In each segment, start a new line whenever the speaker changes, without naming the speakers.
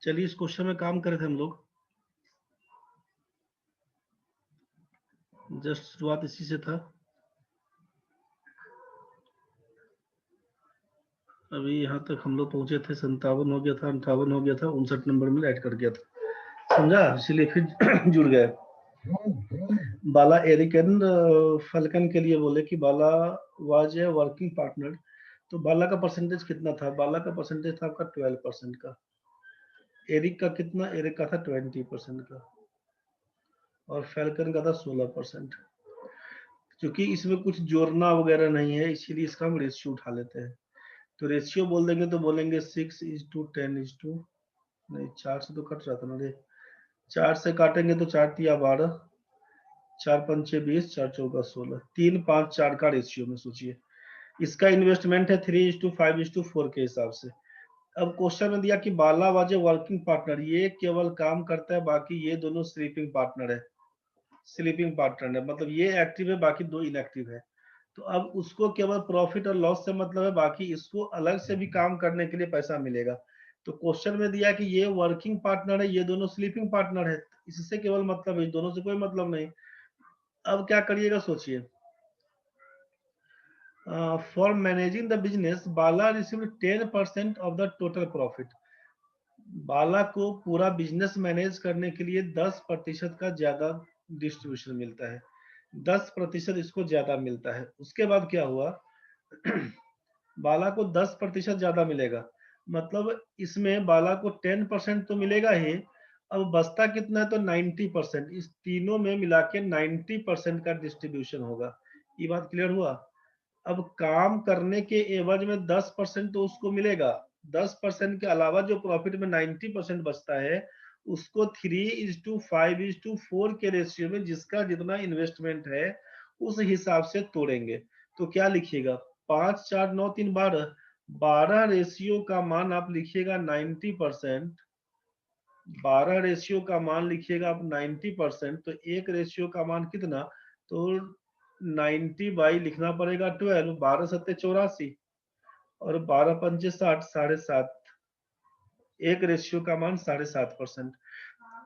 चलिए इस क्वेश्चन में काम करे थे हम लोग, जस्ट शुरुआत इसी से था। अभी यहाँ तक हम लोग पहुंचे थे 57 हो गया था, 58 हो गया था, 59 नंबर में ऐड कर गया था, समझा, इसीलिए फिर जुड़ गए। बाला एरिकन फल्कन के लिए बोले कि बाला वाज ए वर्किंग पार्टनर, तो बाला का परसेंटेज कितना था? बाला का परसेंटेज था आपका 12% का। एरिक का कितना? एरिक का था 20% का, और फैल्कन का था 16%। क्योंकि इसमें कुछ जोड़ना वगैरह नहीं है, इसीलिए इसका हम रेशियो उठा लेते हैं। तो रेशियो बोल देंगे तो बोलेंगे 6:10 नहीं, 4 से तो कट रहा था ना रे, 4 से काटेंगे तो 4 तिया 12, 4 पंचे 20, 4 चौका 16, 3 5 4 का रेशियो में सोचिए। इसका इन्वेस्टमेंट है 3:5:4 के हिसाब से। अब क्वेश्चन में दिया कि बाला वाजे वर्किंग पार्टनर, ये केवल काम करता है, बाकी ये दोनों स्लीपिंग पार्टनर है। स्लीपिंग पार्टनर है मतलब ये एक्टिव है, बाकी दो इनएक्टिव है। तो अब उसको केवल प्रॉफिट और लॉस से मतलब है, बाकी इसको अलग से भी काम करने के लिए पैसा मिलेगा। तो क्वेश्चन में दिया कि ये वर्किंग पार्टनर है, ये दोनों स्लीपिंग पार्टनर है, इससे केवल मतलब है, दोनों से कोई मतलब नहीं। अब क्या करिएगा सोचिए। For managing the business Bala received 10% of the total profit. Bala को पूरा बिजनेस मैनेज करने के लिए 10% का ज्यादा डिस्ट्रीब्यूशन मिलता है, 10% इसको ज्यादा मिलता है। उसके बाद क्या हुआ बाला को 10% ज्यादा मिलेगा, मतलब इसमें बाला को 10% तो मिलेगा ही, अब बचता कितना है? तो 90%। इस तीनों में मिला के 90% का डिस्ट्रीब्यूशन होगा। ये बात क्लियर हुआ? अब काम करने के एवज में 10% तो उसको मिलेगा, 10% के अलावा जो प्रॉफिट में 90% बचता है, उसको 3:5:4 के रेशियो में जिसका जितना इन्वेस्टमेंट है उस हिसाब से तोड़ेंगे। तो क्या लिखिएगा? 5 4 9 3 12, 12 रेशियो का मान आप लिखिएगा 90%, 12 रेशियो का मान लिखिएगा आप 90%, तो एक रेशियो का मान कितना? तो 90 बाई लिखना पड़ेगा 12, 12 सत्ते 84 और 12 पंचे 60, 7.5, एक रेशियो का मान 7.5%।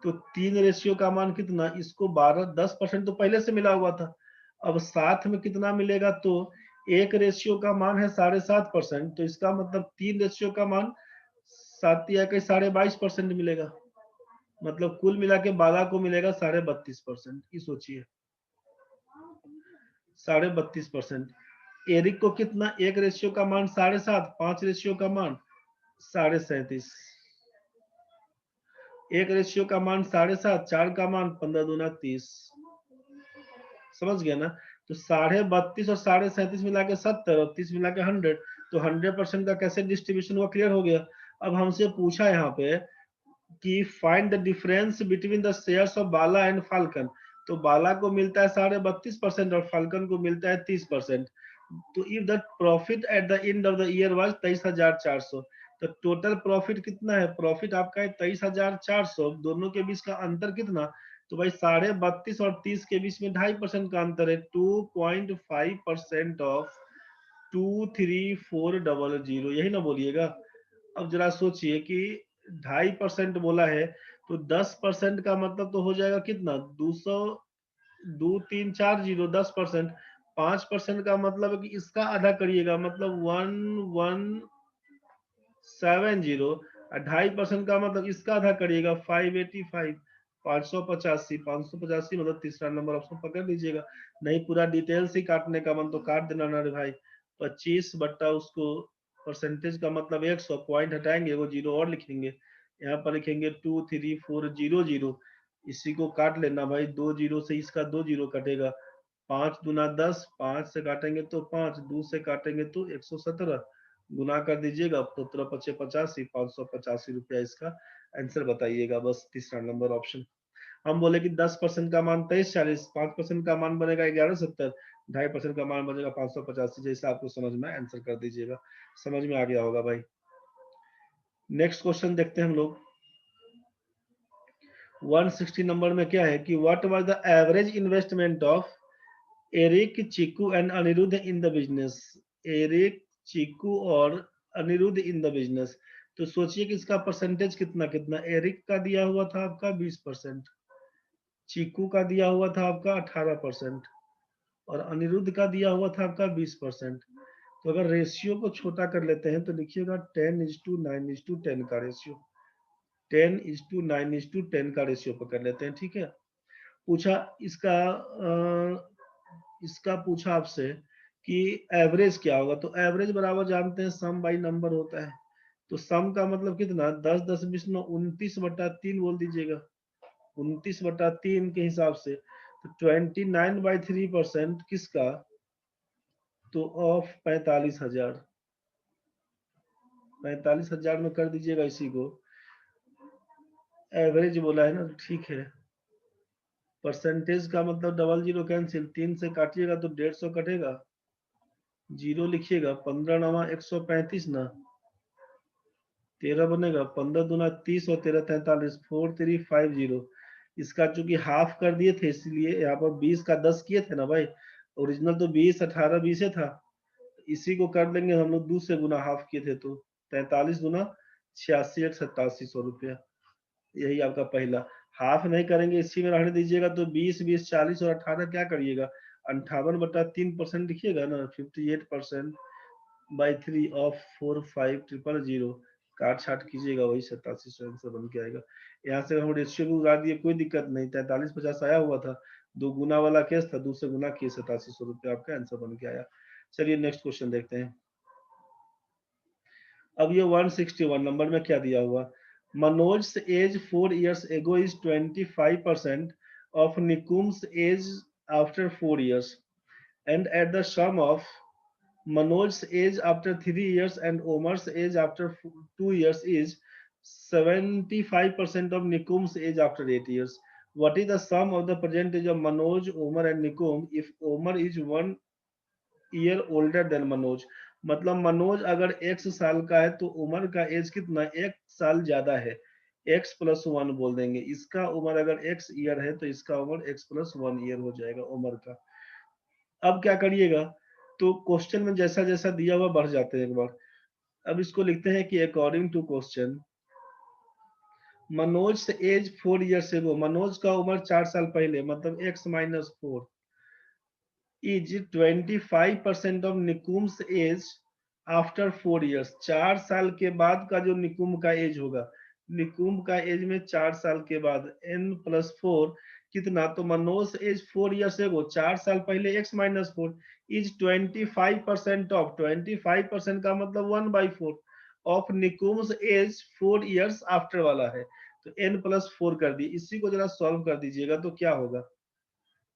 तो 3 रेशियो का मान कितना? इसको 12 10% तो पहले से मिला हुआ था, अब साथ में कितना मिलेगा? तो एक रेशियो का मान है 7.5%, तो इसका मतलब 3 रेशियो का मान 7 या 22.5% मिलेगा, मतलब कुल मिला के बाला को मिलेगा 32.5%। ये सोचिए 32.5%। एरिक को कितना? एक रेशियो का मान 7.5, 5 रेशियो का मान 37.5, एक रेशियो का मान 7.5, 4 का मान 15 दूना 30, समझ गया ना? तो 32.5 और 37.5 मिला के 70 और 30 मिला के 100, तो 100% का कैसे डिस्ट्रीब्यूशन हुआ? क्लियर हो गया। अब हमसे पूछा यहाँ पे कि find the difference between the shares of Bala and falcon, तो बाला को मिलता है 32.5% और फाल्कन को मिलता है 30%। तो if the profit at the end of the year was 23,400, तो टोटल प्रॉफिट कितना है? प्रॉफिट आपका है 23,400, दोनों के बीच का अंतर कितना? तो भाई 32.5 और 30 के बीच में 2.5% का अंतर है, 2.5% ऑफ 23400, यही ना बोलिएगा। अब जरा सोचिए कि 2.5% बोला है, तो 10% का मतलब तो हो जाएगा कितना? 200, 2340, 10%, 5% का मतलब है कि इसका आधा करिएगा, मतलब 1170, 2.5% का मतलब इसका आधा करिएगा 585, 585, 585 मतलब तीसरा नंबर ऑप्शन पकड़ लीजिएगा। नहीं पूरा डिटेल्स ही काटने का मन तो काट देना ना रे भाई। 25 बट्टा उसको परसेंटेज का मतलब 100, पॉइंट हटाएंगे, वो जीरो और लिखेंगे, यहाँ पर लिखेंगे 23400, इसी को काट लेना भाई, 2 जीरो से इसका 2 जीरो कटेगा, 5 दूना 10, 5 से काटेंगे तो 5, 2 से काटेंगे तो 117, गुना कर दीजिएगा, 17×5=85, 585 रुपया इसका आंसर बताइएगा। बस तीसरा नंबर ऑप्शन। हम बोले कि 10% का मान 2340, 5% का मान बनेगा 1170, 2.5% का मान बनेगा 585, जैसा आपको समझ में आंसर कर दीजिएगा। समझ में आ गया होगा भाई। नेक्स्ट क्वेश्चन देखते हैं हम लोग। 160 नंबर में क्या है कि what was the average investment of Eric, Chiku and Anirudh in the business. Eric, Chiku और अनिरुद्ध इन द बिजनेस, तो सोचिए कि इसका परसेंटेज कितना कितना, एरिक का दिया हुआ था आपका 20%, चीकू का दिया हुआ था आपका 18%, और अनिरुद्ध का दिया हुआ था आपका 20%। तो अगर रेशियो को छोटा कर लेते हैं तो लिखिएगा 10:9:10 का रेशियो, 10:9:10 का रेशियो पर कर लेते हैं, ठीक है। पूछा इसका पूछा आपसे कि एवरेज क्या होगा, तो एवरेज बराबर जानते हैं सम बाई नंबर होता है। तो सम का मतलब कितना, 10 10 20 9 29/3 बोल दीजिएगा, 29/3 के हिसाब से। तो 29/3% किसका, तो ऑफ 45,000, 45,000 में कर दीजिएगा इसी को, एवरेज बोला है ना, ठीक है। परसेंटेज का मतलब डबल जीरो कैंसिल, 3 से काटिएगा तो 150 कटेगा, जीरो लिखिएगा, 15 नमा 135 ना, 13 बनेगा, 15 दूना 30 और 13 43, 4350। इसका चूंकि हाफ कर दिए थे इसलिए यहाँ पर 20 का 10 किए थे ना भाई, ओरिजिनल तो 20 18 20 था, इसी को कर देंगे हम लोग, 2 से गुना हाफ किए थे तो 43 दूना 86 8700 रुपया, यही आपका पहला। हाफ नहीं करेंगे, इसी में रहने दीजिएगा, तो 20 20 40 और 18 क्या करिएगा, 58/3% लिखिएगा ना, 58% बाई 3 ऑफ 4500, काट छाट कीजिएगा, वही 8700 आंसर बन के आएगा। यहाँ से हम रेशियो भी उड़ा दिए, कोई दिक्कत नहीं, 4350 आया हुआ था, 2 गुना वाला केस था, 2 से गुना किए, 8700 रुपया आपका आंसर बन के आया। चलिए नेक्स्ट क्वेश्चन देखते हैं। अब ये 161 नंबर में क्या दिया हुआ, Manoj as 4 years ago is 25% of Nikum's age after 4 years, and at the sum of Manoj's age after 3 years and Omar's age after 2 years is 75% of Nikum's age after 8 years. What is the sum of the percentage of Manoj, Omar and Nikum if Omar is 1 year older than Manoj? मतलब मनोज अगर x साल का है तो उमर का as कितना, 1 साल ज्यादा है, x + 1 बोल देंगे। इसका उम्र अगर x ईयर है तो इसका उम्र x + 1 ईयर हो जाएगा उमर का। अब क्या करिएगा, तो क्वेश्चन में जैसा जैसा दिया हुआ बढ़ जाते हैं एक बार। अब इसको लिखते हैं कि अकॉर्डिंग टू क्वेश्चन, मनोज से एज 4 years एगो, मनोज का उम्र 4 साल पहले, मतलब x - 4 is 25% of Nikum's age after 4 years, 4 साल के बाद का जो निकुम का एज होगा, निकुम का एज में 4 साल के बाद n + 4 कितना, तो मनोज एज 4 years एगो, 4 साल पहले x - 4 इज 25% ऑफ, 25% का मतलब 1/4 of Nikum's as 4 years after वाला है, तो n + 4 कर दी। इसी को जरा सॉल्व कर दीजिएगा तो क्या होगा,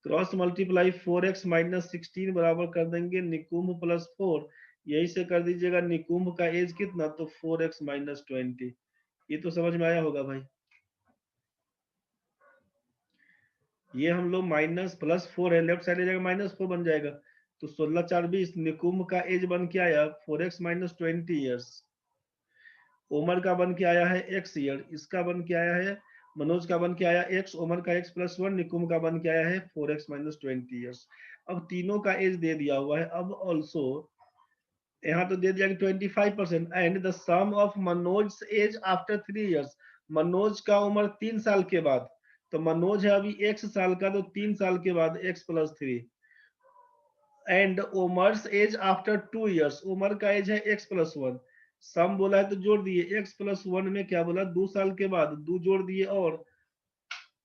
क्रॉस मल्टीप्लाई 4x - 16 बराबर कर देंगे निकुंभ + 4, यही से कर दीजिएगा निकुंभ का एज कितना, तो 4x - 20। ये तो समझ में आया होगा भाई, ये हम लोग माइनस +4 है, लेफ्ट साइड जाएगा -4 बन जाएगा, तो 16 4 20, निकुंभ का एज बन के आया 4x - 20 ईयर्स, उमर का बन के आया है x ईयर, इसका बन के आया है, मनोज का बन के आया x, उमर का x + 1, निकुम का बन के आया है 4x - 20 ईयर्स। अब तीनों का एज दे दिया हुआ है, अब ऑल्सो यहाँ तो दे दिया कि 25% and the sum of Manoj age after 3 years, Manoj का उम्र 3 साल के बाद, तो मनोज है अभी x साल का, तो 3 साल के बाद x + 3, and Umar's age after 2 years, Umar का एज है x + 1, सम बोला है तो जोड़ दिए, x + 1 में क्या बोला, 2 साल के बाद 2 जोड़ दिए, और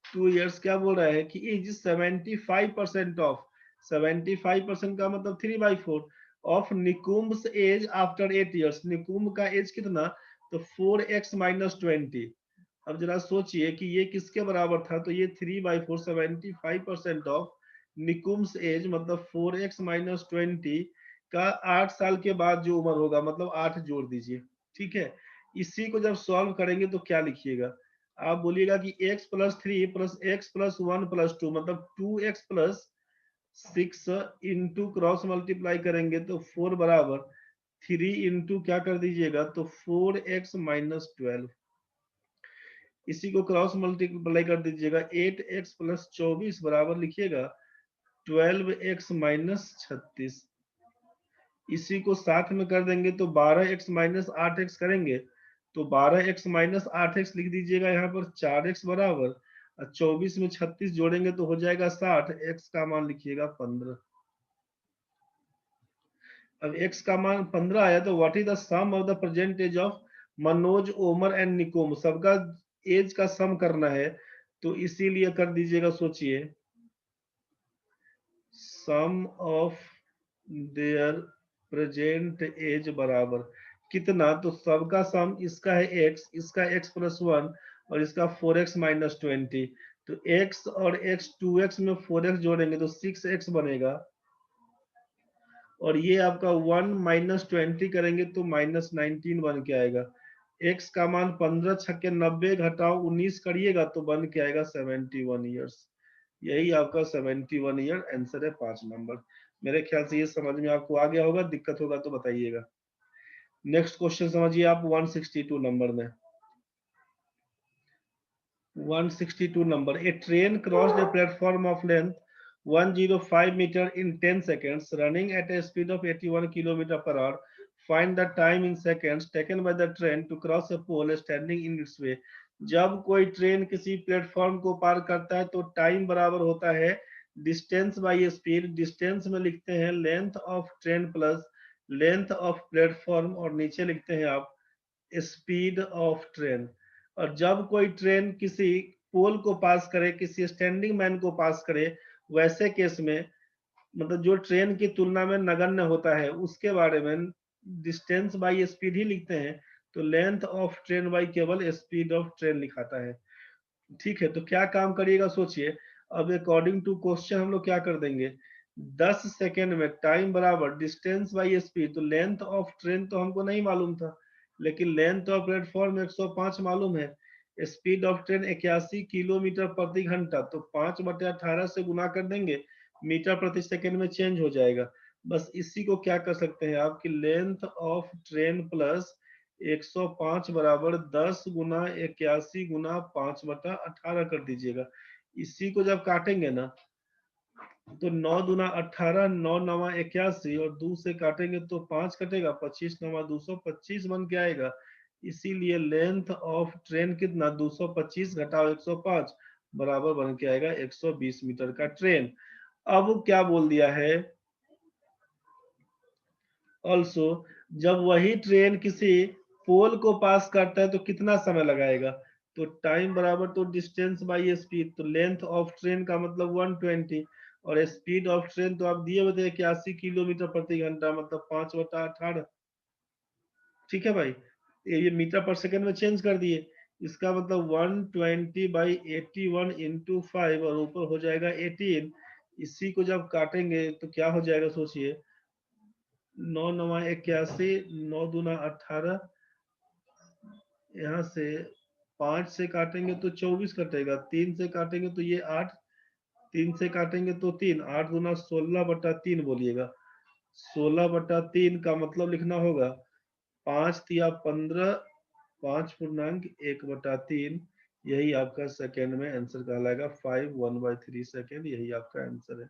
2 years क्या बोल रहा है कि इज 75% ऑफ, 75% का मतलब 3/4 of Nikum's age after 8 years, निकुम्ब का एज कितना, तो 4x - 20। अब जरा सोचिए कि ये किसके बराबर था, तो ये 3/4, 75% ऑफ निकुम्स एज मतलब 4x - 20 का 8 साल के बाद जो उम्र होगा, मतलब 8 जोड़ दीजिए, ठीक है। इसी को जब सॉल्व करेंगे तो क्या लिखिएगा, आप बोलिएगा कि x + 3 + x + 1 + 2 मतलब 2x + 6 इंटू क्रॉस मल्टीप्लाई करेंगे तो 4 बराबर 3 इंटू क्या कर दीजिएगा, तो 4x - 12, इसी को क्रॉस मल्टीप्लाई कर दीजिएगा, 8x + 24 बराबर लिखिएगा 12x - 36, इसी को साथ में कर देंगे तो 12x - 8x करेंगे तो 12x माइनस 8x लिख दीजिएगा यहाँ पर, 4x बराबर 24 में 36 जोड़ेंगे तो हो जाएगा 60, x का मान लिखिएगा 15। अब x का मान 15 आया तो what is the sum of the present age of Manoj, Omar and Nikom, सबका एज का सम करना है, तो इसीलिए कर दीजिएगा, सोचिए सम ऑफ देयर प्रेजेंट एज बराबर कितना, तो सबका सम, इसका है x, इसका x प्लस 1 और इसका 4x माइनस 20, तो x और x 2x में 4x जोड़ेंगे तो 6x बनेगा, और ये आपका 1 माइनस 20 करेंगे तो माइनस 19 बन के आएगा। x का मान 15 छक्के 90 घटाओ 19 करिएगा तो बन के आएगा 71 ईयर्स। यही आपका 71 ईयर आंसर है 5 नंबर। मेरे ख्याल से ये समझ में आपको आ गया होगा, दिक्कत होगा तो बताइएगा। नेक्स्ट क्वेश्चन समझिए आप 162 नंबर में। 162 number, A train crossed a platform of length 105 meter in 10 seconds running at a speed of 81 km per hour. Find the time in seconds taken by the train to cross a pole standing in its way. जब कोई train किसी platform को पार करता है तो time बराबर होता है डिस्टेंस बाई स्पीड। डिस्टेंस में लिखते हैं length of train plus length of platform, और नीचे लिखते हैं आप स्पीड ऑफ ट्रेन। और जब कोई ट्रेन किसी पोल को पास करे, किसी स्टैंडिंग मैन को पास करे, वैसे केस में मतलब जो ट्रेन की तुलना में नगण्य होता है उसके बारे में डिस्टेंस बाई स्पीड ही लिखते हैं, तो लेंथ ऑफ ट्रेन बाई केवल स्पीड ऑफ ट्रेन लिखाता है। ठीक है, तो क्या काम करिएगा सोचिए। अब अकॉर्डिंग टू क्वेश्चन हम लोग क्या कर देंगे, 10 सेकेंड में टाइम बराबर डिस्टेंस बाई स्पीड, तो लेंथ ऑफ ट्रेन तो हमको नहीं मालूम था, लेकिन लेंथ ऑफ प्लेटफॉर्म 105 मालूम है, स्पीड ऑफ ट्रेन 81 किलोमीटर प्रति घंटा, तो 5/18 से गुना कर देंगे, मीटर प्रति सेकेंड में चेंज हो जाएगा। बस इसी को क्या कर सकते हैं आपकी लेंथ ऑफ ट्रेन प्लस 105 बराबर 10 गुना 81 गुना 5/18 कर दीजिएगा। इसी को जब काटेंगे ना तो 9 दूना 18, 9 नवा 81 और 2 से काटेंगे तो 5 कटेगा, 25 नवा 225 बन के आएगा। इसीलिए लेंथ ऑफ ट्रेन कितना 225 घटाओ 105 बराबर बन के आएगा 120 मीटर का ट्रेन। अब क्या बोल दिया है, ऑल्सो जब वही ट्रेन किसी पोल को पास करता है तो कितना समय लगाएगा, तो टाइम बराबर तो डिस्टेंस बाई स्पीड, तो लेंथ ऑफ ट्रेन का मतलब 120 और स्पीड ऑफ ट्रेन तो आप दिए हुए थे 81 किलोमीटर प्रति घंटा, मतलब 5/18। ठीक है भाई, ये मीटर पर सेकंड में चेंज कर दिए, इसका मतलब 120/81 इंटू 5 और ऊपर हो जाएगा 18। इसी को जब काटेंगे तो क्या हो जाएगा सोचिए, 9 नवा 81, 9 दूना 18, यहाँ से 5 से काटेंगे तो 24 कटेगा, 3 से काटेंगे तो ये 8, 3 से काटेंगे तो 3, 8 दूना 16/3 बोलिएगा। 16/3 का मतलब लिखना होगा 5 तिया 15, 5 पूर्णांक 1/3, यही आपका सेकेंड में आंसर कहलाएगा 5 1/3 सेकेंड, यही आपका आंसर है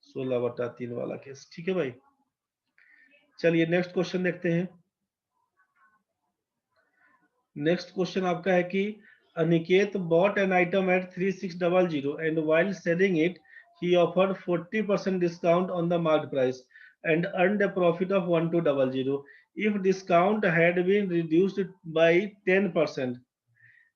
16/3 वाला केस। ठीक है भाई, चलिए नेक्स्ट क्वेश्चन देखते हैं। नेक्स्ट क्वेश्चन आपका है कि Aniket bought an item at 3600 and while selling it he offered 40% discount on the market price and earned a profit of 1200। If discount had been reduced by 10%,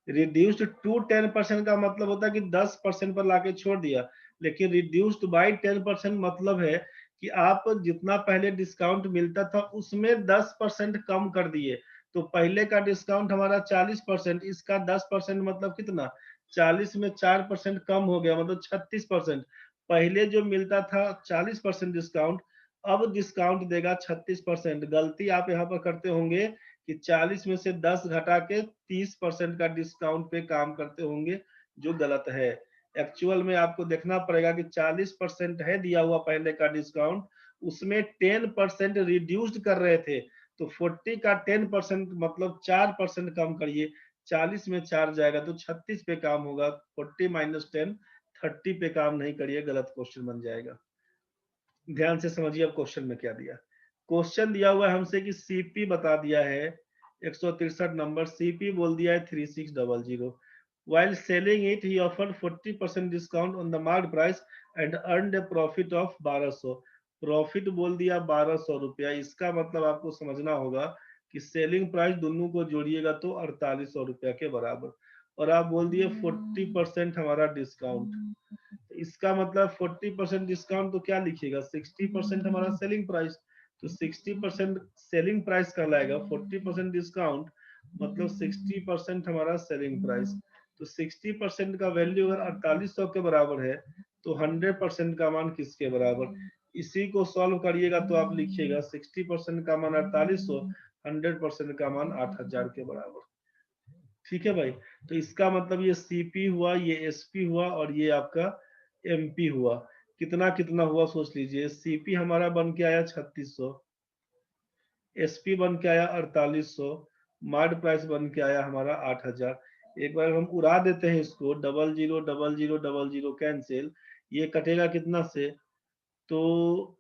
reduced to 10% का मतलब होता है कि 10% पर लाके छोड़ दिया, लेकिन रिड्यूस्ड बाय 10% मतलब है कि आप जितना पहले डिस्काउंट मिलता था उसमें 10% कम कर दिए। तो पहले का डिस्काउंट हमारा 40%, इसका 10% मतलब कितना, 40 में 4% कम हो गया, मतलब 36%। पहले जो मिलता था 40% डिस्काउंट, अब डिस्काउंट देगा 36%। गलती आप यहाँ पर करते होंगे कि 40 में से 10 घटा के 30% का डिस्काउंट पे काम करते होंगे, जो गलत है। एक्चुअल में आपको देखना पड़ेगा कि 40% है दिया हुआ पहले का डिस्काउंट, उसमें 10% रिड्यूस्ड कर रहे थे, तो 40 का 10% मतलब 4% कम करिए, 40 में 4 जाएगा तो 36 पे काम होगा, 40 माइनस 10 30 पे काम नहीं करिए, गलत क्वेश्चन बन जाएगा। ध्यान से समझिए अब क्वेश्चन में क्या दिया। क्वेश्चन दिया हुआ है हमसे कि सीपी बता दिया है 163 नंबर। सीपी बोल दिया है 3600। While selling it, he offered 40% discount on the marked price and earned a profit of 1200। Profit बोल दिया 1200 रुपया। इसका मतलब आपको समझना होगा कि सेलिंग प्राइस दोनों को जोड़िएगा तो 4800 रुपया के बराबर, और आप बोल दिए 40% हमारा डिस्काउंट। इसका मतलब 40% डिस्काउंट तो क्या लिखिएगा, 60% हमारा सेलिंग प्राइस, तो 60% सेलिंग प्राइस कहलाएगा। 40% डिस्काउंट मतलब 60% हमारा सेलिंग प्राइस। तो 60% का वैल्यू अगर 4800 के बराबर है तो 100% का मान किसके बराबर? इसी को सॉल्व करिएगा तो आप लिखिएगा 60% का मान 4800, 100% का मान 8000 के बराबर। ठीक है भाई, तो इसका मतलब ये सीपी हुआ, ये एसपी हुआ, और ये आपका एमपी हुआ। कितना कितना हुआ सोच लीजिए। सीपी हमारा बन के आया 3600, एसपी बन के आया 4800, मार्ड प्राइस बन के आया हमारा 8000। एक बार हम उड़ा देते हैं इसको, 000000 कैंसिल, ये कटेगा कितना से, तो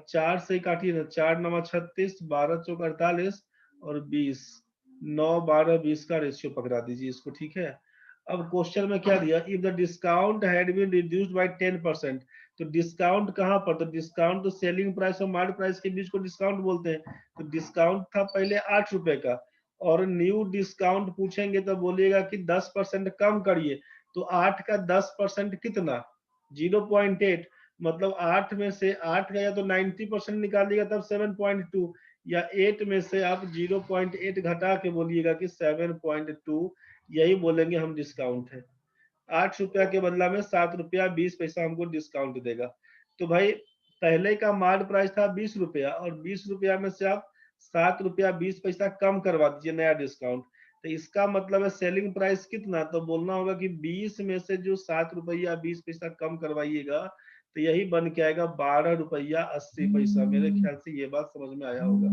4 से काटिए ना, 4 9 36, 12 चौक 48 और 20, 9 12 20 का रेशियो पकड़ा दीजिए इसको। ठीक है, अब क्वेश्चन में क्या दिया, if the discount had been reduced by 10%। तो डिस्काउंट कहां पर, तो डिस्काउंट तो सेलिंग प्राइस और मार्केट प्राइस के बीच को डिस्काउंट बोलते हैं। तो डिस्काउंट था पहले 8 रुपए का, और न्यू डिस्काउंट पूछेंगे तो बोलिएगा कि 10% कम करिए। तो 8 का 10% कितना, 0.8। मतलब 8 में से 8 का या तो 90% निकालिएगा तब 7.2, या 8 में से आप 0.8 घटा के बोलिएगा कि 7.2, यही बोलेंगे हम डिस्काउंट है। 8 रुपया के बदला में 7 रुपया 20 पैसा हमको डिस्काउंट देगा। तो भाई पहले का मार्ड प्राइस था 20 रुपया, और 20 रुपया में से आप 7 रुपया 20 पैसा कम करवा दीजिए नया डिस्काउंट। तो इसका मतलब है सेलिंग प्राइस कितना, तो बोलना होगा कि 20 में से जो 7 रुपया 20 पैसा कम करवाइएगा तो यही बन के आएगा 12 रुपया 80 पैसा। मेरे ख्याल से ये बात समझ में आया होगा।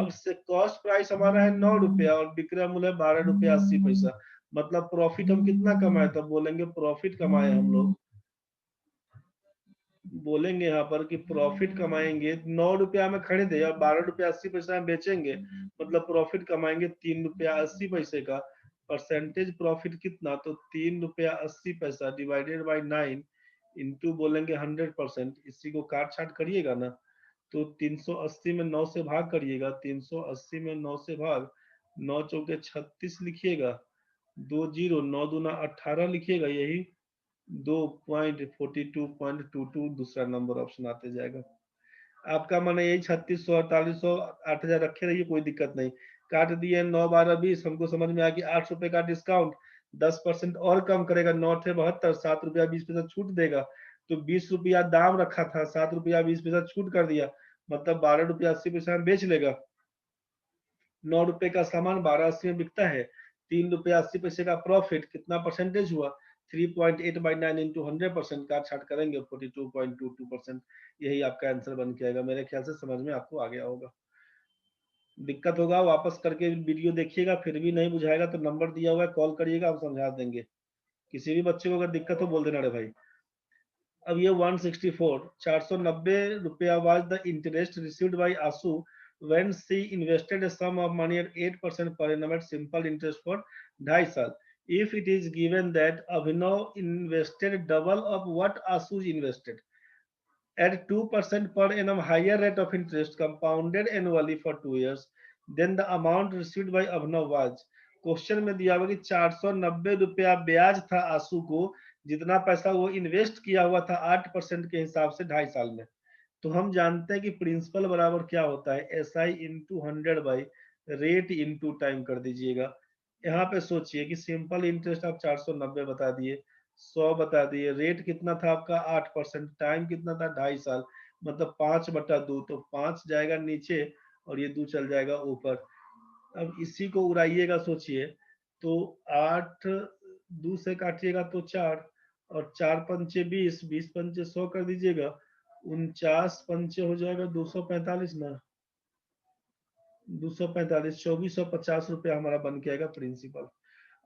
अब से कॉस्ट प्राइस हमारा है 9 रुपया और विक्रय मूल्य 12 रुपया 80 पैसा। मतलब प्रॉफिट हम कितना कमाए, तब बोलेंगे प्रॉफिट कमाए हम लोग, बोलेंगे यहाँ पर कि प्रॉफिट कमाएंगे। 9 रुपया में खरीदे और 12 रुपया 80 पैसा में बेचेंगे, मतलब प्रॉफिट कमाएंगे 3 रुपया 80 पैसे का। परसेंटेज प्रॉफिट कितना, तो 3 रुपया 80 पैसा डिवाइडेड बाई 9 इंटू बोलेंगे 100%। इसी को काट छाट करिएगा ना, तो 380 में 9 से भाग करिएगा, 380 में 9 से भाग, 9 चौके 36 लिखिएगा, 20 9 दूना 18 लिखिएगा, यही 2.42.22 दूसरा नंबर ऑप्शन आते जाएगा। आपका मन यही 3600 4800 8000 रखे रहिए, कोई दिक्कत नहीं। काट दिए 9 12 20, हमको समझ में आ कि 8 रुपए का डिस्काउंट 10% और कम करेगा, 9 थे 72, 7 रुपया 20 पैसा छूट देगा। तो 20 रुपया दाम रखा था, 7 रुपया 20 पैसा छूट कर दिया, मतलब 12 रुपया 80 पैसा में बेच लेगा। 9 रुपए का सामान 12.80 में बिकता है, 3 रुपया 80 पैसे का प्रॉफिट, कितना परसेंटेज हुआ, 3.8 बाई 9 इंटू 100%, काट छाट करेंगे 42.22%। यही आपका आंसर बन के आएगा। मेरे ख्याल से समझ में आपको आ गया होगा। दिक्कत होगा वापस करके वीडियो देखिएगा, फिर भी नहीं बुझाएगा तो नंबर दिया हुआ है, कॉल करिएगा, हम समझा देंगे। किसी भी बच्चे को अगर दिक्कत हो बोल देना रे भाई। अब ये 164 490 रुपया was the interest received by Ashu when she invested a sum of money at 8% per annum at simple interest for 2.5 साल। If it is given that Abhinav invested double of what Ashu invested at 2% per annum higher rate of interest compounded annually for 2 years, then the amount received by Abhinav was। Question में दिया हुआ कि 490 रुपया ब्याज था आशु को, जितना पैसा वो इन्वेस्ट किया हुआ था 8% के हिसाब से 2.5 साल में। तो हम जानते हैं कि प्रिंसिपल बराबर क्या होता है, S I into 100 by rate into time कर दीजिएगा। यहाँ पे सोचिए कि सिंपल इंटरेस्ट आप 490 बता दिए, 100 बता दिए, रेट कितना था आपका 8%, टाइम कितना था 2.5 साल, मतलब 5/2, तो 5 जाएगा नीचे और ये 2 चल जाएगा ऊपर। अब इसी को उड़ाइएगा, सोचिए तो 8 2 से काटिएगा तो 4, और 4 पंचे 20, 20 पंचे 100 कर दीजिएगा, 49 पंचे हो जाएगा 245 ना, 245, 2450 रुपया हमारा बन के आएगा प्रिंसिपल।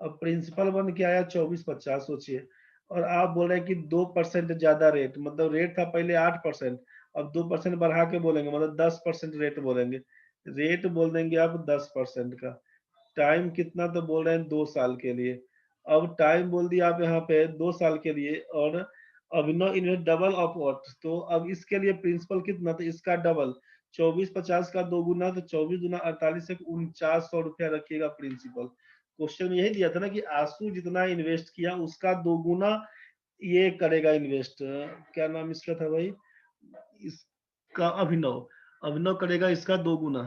अब प्रिंसिपल बन के आया 2450, सोचिए। और आप बोल रहे हैं कि 2% ज्यादा रेट, मतलब रेट था पहले 8%, अब 2% बढ़ा के बोलेंगे, मतलब 10% रेट बोलेंगे, रेट बोल देंगे आप 10% का। टाइम कितना तो बोल रहे हैं 2 साल के लिए। अब टाइम बोल दिया आप यहाँ पे 2 साल के लिए, और अभिनव इन्वेस्ट डबल ऑफ व्हाट, तो अब इसके लिए प्रिंसिपल कितना, तो इसका डबल 2450 का 2 गुना, तो 24 गुना 48 से 4900 रुपया रखिएगा प्रिंसिपल। क्वेश्चन में यही दिया था ना कि आंसू जितना इन्वेस्ट किया उसका 2 गुना ये करेगा इन्वेस्ट। क्या नाम इसका था भाई, इसका अभिनव, अभिनव करेगा इसका 2 गुना।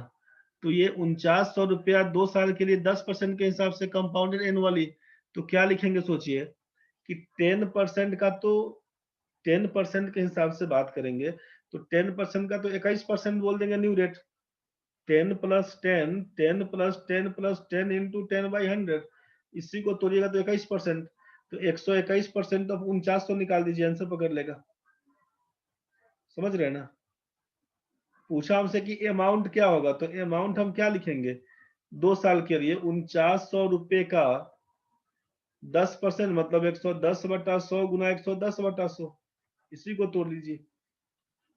तो ये 4900 रुपया 2 साल के लिए 10% के हिसाब से कंपाउंडेड एनुअली। तो क्या लिखेंगे सोचिए कि 10% का, तो 10% के हिसाब से बात करेंगे तो 10% का तो 21% बोल देंगे new rate. 10 plus 10, 10 plus 10 plus 10 into 10/100, इसी को तोड़िएगा तो 21%। तो 121% ऑफ 4900 निकाल दीजिए, आंसर पकड़ लेगा। समझ रहे हैं ना। पूछा हमसे कि अमाउंट क्या होगा, तो अमाउंट हम क्या लिखेंगे, 2 साल के लिए 4900 रुपए का 10% मतलब 110/100 गुना 110/100, इसी को तोड़ लीजिए।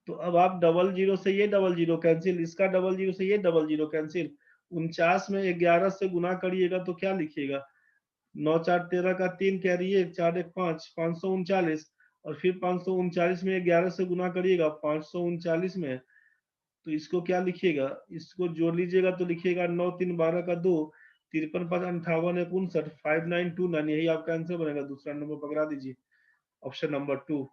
तो अब आप डबल जीरो से ये डबल जीरो कैंसिल, इसका डबल जीरो से ये डबल जीरो कैंसिल, 49 में 11 से गुना करिएगा तो क्या लिखिएगा, 9 4 13 का 3 कैरी 1 4 1 5, 539, और फिर 539 में 11 से गुना करिएगा 539 में, तो इसको क्या लिखिएगा, इसको जोड़ लीजिएगा तो लिखिएगा 9 3 12 का 2, 53 5 58 59, 5929, यही आपका आंसर बनेगा। दूसरा नंबर पकड़ा दीजिए, ऑप्शन नंबर 2।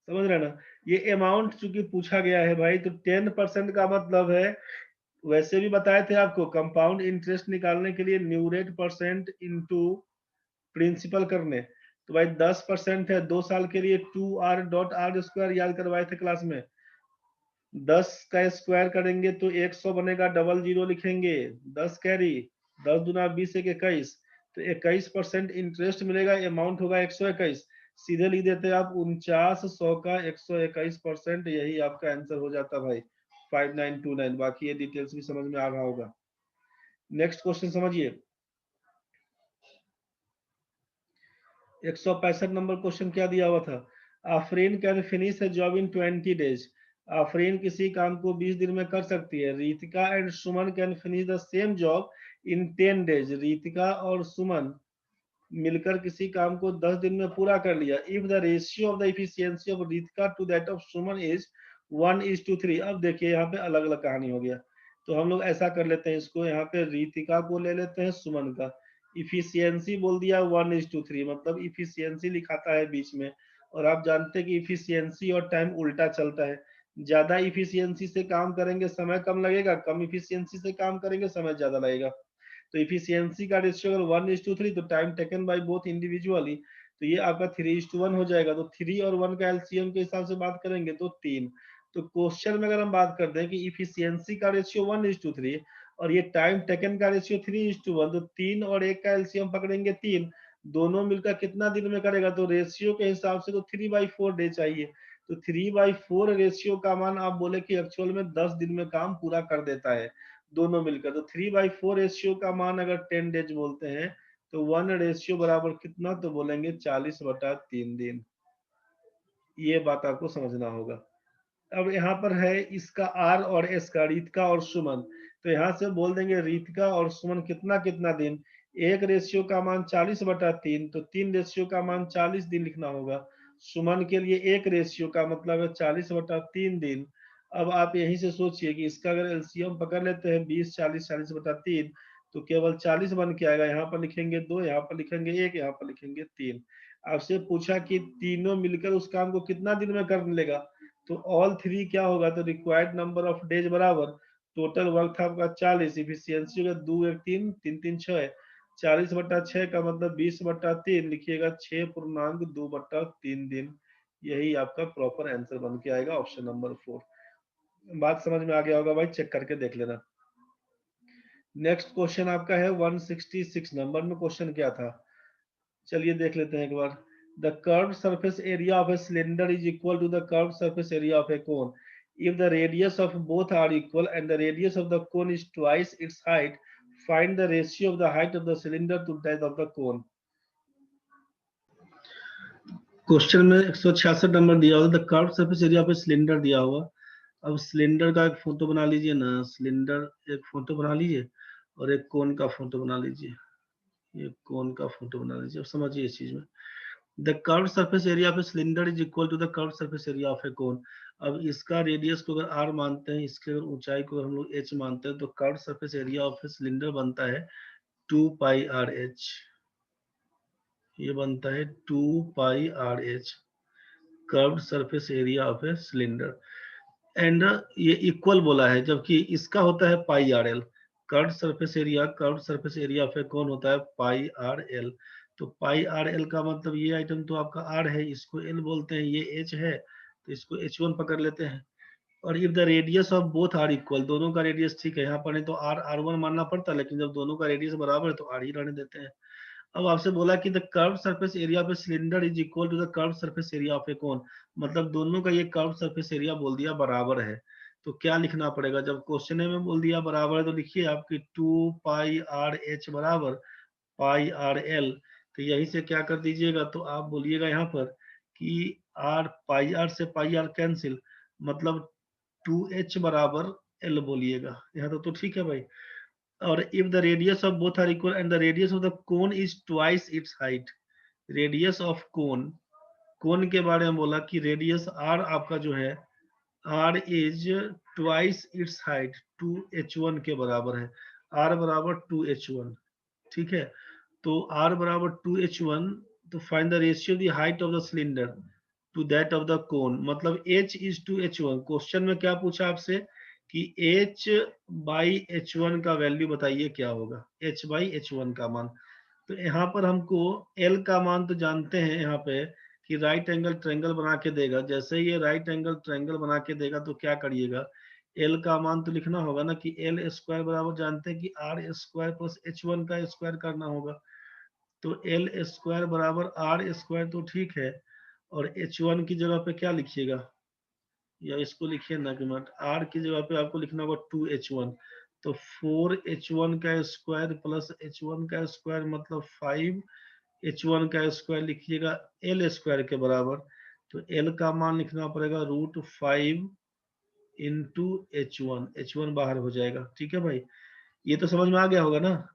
समझ रहे ना। ये अमाउंट चूंकि पूछा गया है भाई, तो 10% का मतलब है, वैसे भी बताए थे आपको कंपाउंड इंटरेस्ट निकालने के लिए new rate percent into principal करने, तो भाई 10% है 2 साल के लिए 2r.r² याद करवाए थे क्लास में। 10 का स्क्वायर करेंगे तो 100 बनेगा, डबल जीरो लिखेंगे, 10 कैरी, 10 दुना 20 एक 21, तो 21% इंटरेस्ट मिलेगा, अमाउंट होगा 121। सीधे लिख देते हैं आप 4900 का 121%, यही आपका आंसर हो जाता भाई 5929। बाकी ये डिटेल्स भी समझ में आ रहा होगा। नेक्स्ट क्वेश्चन समझिए, 165 नंबर क्वेश्चन क्या दिया हुआ था, Afreen can finish A job in 20 days. Afreen किसी काम को 20 दिन में कर सकती है। Ritika and Suman can finish the same job in 10 days. Ritika और सुमन मिलकर किसी काम को 10 दिन में पूरा कर लिया। If the ratio of the efficiency of Ritika to that of Suman is 1:3। अब देखिए यहाँ पे अलग अलग कहानी हो गया, तो हम लोग ऐसा कर लेते हैं, इसको यहाँ पे रितिका को ले लेते हैं सुमन का, इफिशियंसी बोल दिया 1:3, मतलब इफिशियंसी लिखाता है बीच में, और आप जानते हैं कि इफिशियंसी और टाइम उल्टा चलता है। ज्यादा इफिशियंसी से काम करेंगे समय कम लगेगा, कम इफिशियंसी से काम करेंगे समय ज्यादा लगेगा। तो इफिशियंसी का रेशियो अगर 1:3, तो time taken by both individually, तो ये आपका 3:1 हो जाएगा। तो 3 और 1 का एलसीएम के हिसाब से बात करेंगे तो 3। तो क्वेश्चन में अगर हम बात करते हैं कि इफिशियंसी का रेशियो 1:3 और ये टाइम टेकन का रेशियो 3:1, तो 3 और 1 का एलसीएम पकड़ेंगे 3, दोनों मिलकर कितना दिन में करेगा, तो रेशियो के हिसाब से तो 3/4 डे चाहिए। तो 3/4 रेशियो का मान आप बोले कि एक्चुअल में 10 दिन में काम पूरा कर देता है दोनों मिलकर। तो 3/4 रेशियो का मान अगर 10 डेज बोलते हैं तो 1 रेशियो बराबर कितना, तो बोलेंगे 40/3 दिन। ये बात आपको समझना होगा। अब यहाँ पर है इसका आर और एस का, रितिका और सुमन, तो यहाँ से बोल देंगे रितिका और सुमन कितना कितना दिन, एक रेशियो का मान 40/3, तो 3 रेशियो का मान 40 दिन लिखना होगा। सुमन के लिए एक रेशियो का मतलब है 40/3 दिन। अब आप यहीं से सोचिए कि इसका अगर एलसीएम पकड़ लेते हैं 20 40 40/3, तो केवल 40 बन के आएगा। यहाँ पर लिखेंगे 2, यहाँ पर लिखेंगे 1, यहाँ पर लिखेंगे 3। आपसे पूछा कि तीनों मिलकर उस काम को कितना दिन में कर लेगा, तो ऑल 3 क्या होगा, तो रिक्वायर्ड नंबर ऑफ डेज बराबर टोटल वर्क था आपका 40, इफिशियंसी होगा 2 1 3 3 3 6, 40/6 का मतलब 20/3 लिखिएगा, 6.2/3 दिन। यही आपका प्रॉपर आंसर बन के आएगा, ऑप्शन नंबर 4। बात समझ में आ गया होगा भाई, चेक करके देख लेना। नेक्स्ट क्वेश्चन आपका है 166 नंबर में, क्वेश्चन क्या था चलिए देख लेते हैं एक बार। The curved surface area of a cylinder is equal to the curved surface area of a cone. If the radius of both are equal and the radius of the cone is twice its height, find the ratio of the height of the cylinder to that of the cone. Question में 166 number दिया हुआ, the curve surface area पे cylinder दिया हुआ। अब cylinder का एक photo बना लीजिए ना, सिलेंडर एक फोटो बना लीजिए और एक कोन का फोटो बना लीजिए, ये कोन का फोटो बना लीजिए। अब समझिए इस चीज में, the curve surface area of a cylinder is equal to the curve surface area of a cone. अब इसका रेडियस को अगर r मानते हैं, इसके अगर ऊंचाई को हम लोग h मानते हैं, तो curve surface area of a cylinder बनता है 2 पाई आर एच। ये बनता है 2 pi R H, curve surface area of a cylinder. And ये इक्वल बोला है, जबकि इसका होता है pi R L. Curve surface area of a cone होता है पाई आर एल। तो पाई आर एल का मतलब ये आइटम तो आपका आर है, इसको एल बोलते हैं, ये एच है, तो इसको एच वन पकड़ लेते हैं। और if the radius of both are equal, दोनों का रेडियस ठीक है, यहाँ पर नहीं तो आर आर वन मानना पड़ता, लेकिन जब दोनों का रेडियस बराबर है तो आर ही रहने देते हैं। अब आपसे बोला कि the curve surface area of a cylinder is equal to the curve surface area of a cone, मतलब दोनों का ये कर्व सरफेस एरिया बोल दिया बराबर है। तो क्या लिखना पड़ेगा, जब क्वेश्चन में बोल दिया बराबर है तो लिखिए आपकी 2 पाई आर एच बराबर पाई आर एल। तो यही से क्या कर दीजिएगा, तो आप बोलिएगा यहाँ पर कि आर पाई आर से पाई आर कैंसिल, मतलब 2h बराबर एल बोलिएगा यहाँ तो ठीक है भाई। और if the radius of both are equal and the radius of the cone is twice its height, radius of cone, cone के बारे में बोला कि रेडियस आर आपका जो है r is twice its height, 2h1 के बराबर है, आर बराबर 2h1, ठीक है। तो आर बराबर 2h1, तो find the ratio the height of the cylinder to that of the cone, मतलब h is to h1। Question में क्या पूछा आपसे कि h बाई h1 का वैल्यू बताइए क्या होगा, h बाई h1 का मान। तो यहाँ पर हमको L का मान तो जानते हैं यहाँ पे कि राइट एंगल ट्रायंगल बना के देगा, जैसे ही ये राइट एंगल ट्रायंगल बना के देगा तो क्या करिएगा, L का मान तो लिखना होगा ना कि L स्क्वायर बराबर जानते हैं कि R स्क्वायर प्लस H1 का स्क्वायर करना होगा। तो L स्क्वायर बराबर R स्क्वायर तो ठीक है, और H1 की जगह पे क्या लिखिएगा, या इसको लिखिए ना कि मत, R की जगह पे आपको लिखना होगा 2H1, तो 4H1 का स्क्वायर प्लस H1 का स्क्वायर मतलब 5H1 का स्क्वायर लिखिएगा L स्क्वायर के बराबर। तो L का मान लिखना पड़ेगा √5 इंटू H1 बाहर हो जाएगा, ठीक है भाई। ये तो समझ में आ गया होगा ना।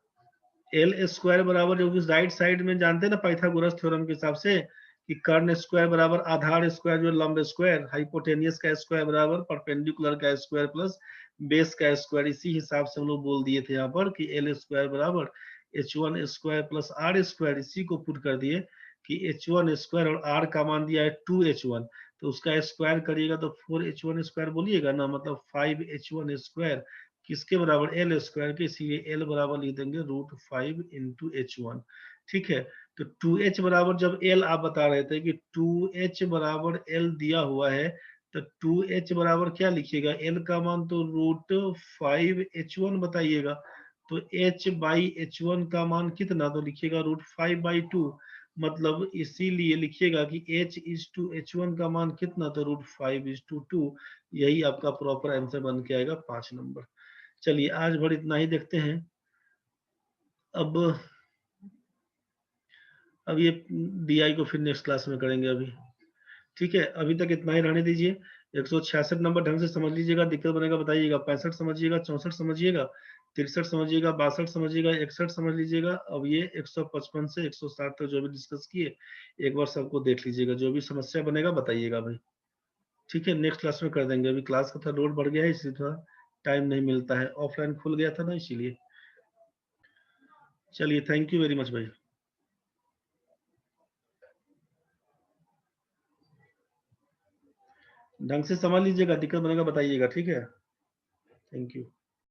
एल स्क्वायर बराबर जो राइट साइड में जानते हैं ना पाइथागोरस थ्योरम के हिसाब से कि कर्ण स्क्वायर बराबर आधार स्क्वायर जो लंब स्क्वायर, हाइपोटेनियस का स्क्वायर बराबर परपेंडिकुलर का स्क्वायर प्लस बेस का स्क्वायर, इसी हिसाब से हम लोग बोल दिए थे यहाँ पर कि एल स्क्वायर बराबर h1 square plus are square, इसी को पुट कर दिए कि h1 स्क्वायर और r का मान दिया है 2h1, तो उसका स्क्वायर करिएगा तो 4h1 स्क्वायर बोलिएगा ना, मतलब 5h1 स्क्वायर किसके बराबर एल स्क्वायर के, इसीलिए एल बराबर लिख देंगे √5 इंटू H1, ठीक है। तो 2h बराबर जब एल आप बता रहे थे कि 2h बराबर एल दिया हुआ है, तो 2h बराबर क्या लिखिएगा, एल का मान तो √5H1 बताइएगा, तो h बाई H1 का मान कितना, तो लिखिएगा √5/2, मतलब इसीलिए लिखिएगा कि h इज टू H1 का मान कितना, तो √5:2, यही आपका प्रॉपर आंसर बन के आएगा 5 नंबर। चलिए आज भर इतना ही देखते हैं। अब ये DI को फिर नेक्स्ट क्लास में करेंगे अभी, ठीक है। अभी तक इतना ही रहने दीजिए। 166 नंबर ढंग से समझ लीजिएगा, दिक्कत बनेगा बताइएगा, 65 समझिएगा, 64 समझिएगा, 63 समझिएगा, 62 समझिएगा, 61 समझ लीजिएगा। अब ये 155 से 160 तक जो भी डिस्कस किए एक बार सबको देख लीजिएगा, जो भी समस्या बनेगा बताइएगा भाई, ठीक है। नेक्स्ट क्लास में कर देंगे, अभी क्लास का थोड़ा लोड बढ़ गया है इसलिए थोड़ा टाइम नहीं मिलता है, ऑफलाइन खुल गया था ना इसीलिए। चलिए थैंक यू वेरी मच भाई। ढंग से समझ लीजिएगा, दिक्कत बनेगा बताइएगा, ठीक है। Thank you.